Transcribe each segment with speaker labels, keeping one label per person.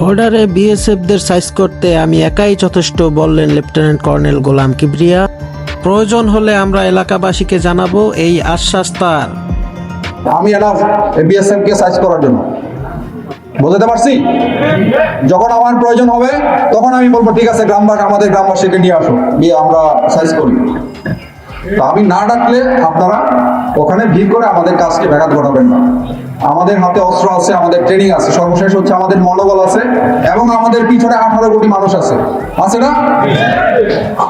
Speaker 1: বর্ডারে বিএসএফদের সাইজ করতে আমি একাই যথেষ্ট, বললেন লেফটেন্যান্ট কর্নেল গোলাম কিবরিয়া। প্রয়োজন হলে আমরা এলাকাবাসীকে জানাবো, এই আশ্বাস তার।
Speaker 2: আমি এনাফ বিএসএফ কে সাইজ করার জন্য, বুঝতে পারছি। যখন আমার প্রয়োজন হবে তখন আমি বলবো ঠিক আছে আমাদের গ্রামবাসীকে নিয়ে আসো, গিয়ে আমরা সাইজ করি। তো আমি না ডাকলে আপনারা ওখানে ভিড় করে আমাদের কাজকে ব্যাঘাত ঘটাবেন না। আমাদের হাতে অস্ত্র আছে, আমাদের ট্রেনিং আছে, সর্বশেষ হচ্ছে আমাদের মনোবল আছে, এবং আমাদের পিছনে 18 কোটি মানুষ আছে না?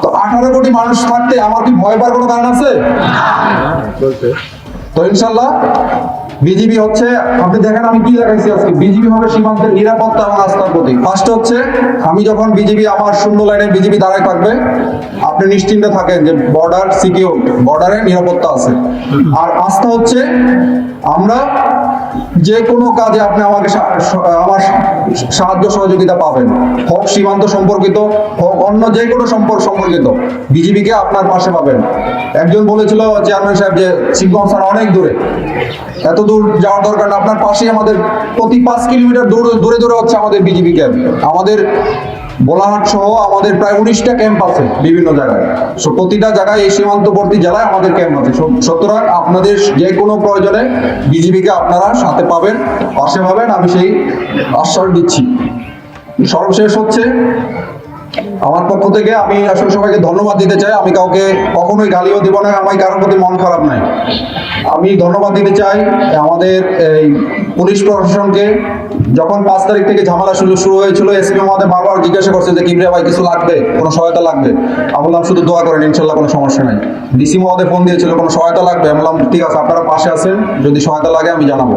Speaker 2: তো 18 কোটি মানুষ থাকতে আমার কি ভয় পাওয়ার কোনো কারণ আছে? তো ইনশাল্লাহ বিজিবি হচ্ছে, আপনি দেখেন আমি কি লাগাইছি আজকে, বিজিবি হবে সীমান্তের নিরাপত্তা এবং আস্থার প্রতীক। ফার্স্ট হচ্ছে আমি যখন বিজিবি আমার শূন্য লাইনে বিজিবি দাঁড়ায় থাকবে, আপনি নিশ্চিন্তে থাকেন যে বর্ডার সিকিউর, বর্ডারে নিরাপত্তা আছে। আর আস্থা হচ্ছে আমরা যে কোনো কাজে আপনি আমাকে আমার সাহায্য সহযোগিতা পাবেন, হোক সীমান্ত সম্পর্কিত, হোক অন্য যে কোনো সম্পর্কিত, বিজিবিকে আপনার পাশে পাবেন। একজন বলেছিল চেয়ারম্যান সাহেব যে শিবগঞ্জ অনেক দূরে, এত দূর যাওয়ার দরকার না, আপনার পাশেই আমাদের প্রতি 5 কিলোমিটার দূরে দূরে হচ্ছে আমাদের বিজিবি ক্যাম্প। আমাদের বোলাহাট সহ আমাদের প্রায় 19টা ক্যাম্প আছে বিভিন্ন জায়গায়। প্রতিটা জায়গায় এই সীমান্তবর্তী জেলায় আমাদের ক্যাম্প আছে। সুতরাং আপনাদের যে কোনো প্রয়োজনে বিজিবিকে আপনারা সাথে পাবেন, পাশে পাবেন, আমি সেই আশ্বাস দিচ্ছি। সর্বশেষ হচ্ছে আমার পক্ষ থেকে আমি আসলে সবাইকে ধন্যবাদ দিতে চাই। আমি কাউকে কখনোই গালিও দিব না, আমার কারোর প্রতি মন খারাপ নাই। আমি ধন্যবাদ দিতে চাই আমাদের এই পুলিশ প্রশাসনকে। যখন 5 তারিখ থেকে ঝামেলা শুরু হয়েছিল, এসপি আমাদের বারবার জিজ্ঞাসা করছে যে কিবরিয়া ভাই কিছু লাগবে, কোনো সহায়তা লাগবে? আমি বললাম শুধু দোয়া করেন, ইনশাল্লাহ কোনো সমস্যা নাই। ডিসি মহোদয় ফোন দিয়েছিল কোনো সহায়তা লাগবে, আমি বললাম ঠিক আছে আপনারা পাশে আছেন, যদি সহায়তা লাগে আমি জানাবো।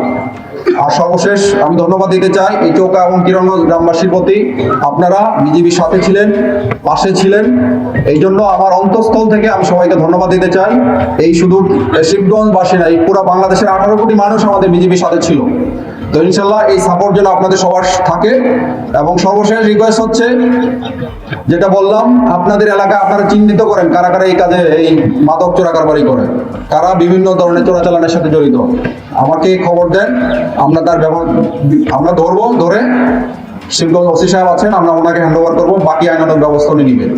Speaker 2: আর সর্বশেষ আমি ধন্যবাদ দিতে চাই এই চৌকা এবং কিরণগঞ্জ গ্রামবাসীর প্রতি। আপনারা বিজিবির সাথে ছিলেন, পাশে ছিলেন, এই জন্য আমার অন্তঃস্থল থেকে আমি সবাইকে ধন্যবাদ দিতে চাই। এই শুধু শিবগঞ্জবাসী না, এই পুরো বাংলাদেশের 18 কোটি মানুষ আমাদের বিজিবির সাথে ছিল। তো ইনশাল্লাহ এই সাপোর্ট যেন আপনাদের সবার থাকে। এবং সর্বশেষ রিকোয়েস্ট হচ্ছে, যেটা বললাম, আপনাদের এলাকায় আপনারা চিহ্নিত করেন কারা কারা এই কাজে, এই মাদক চোরাকারবারি করে, কারা বিভিন্ন ধরনের চোরাচালানের সাথে জড়িত, আমাকে খবর দেন। আমরা তার আমরা ধরে শিবগঞ্জ ওসি সাহেব আছেন, আমরা ওনাকে হ্যান্ড ওভার করবো, বাকি আইনানুগ ব্যবস্থা উনি নেবেন।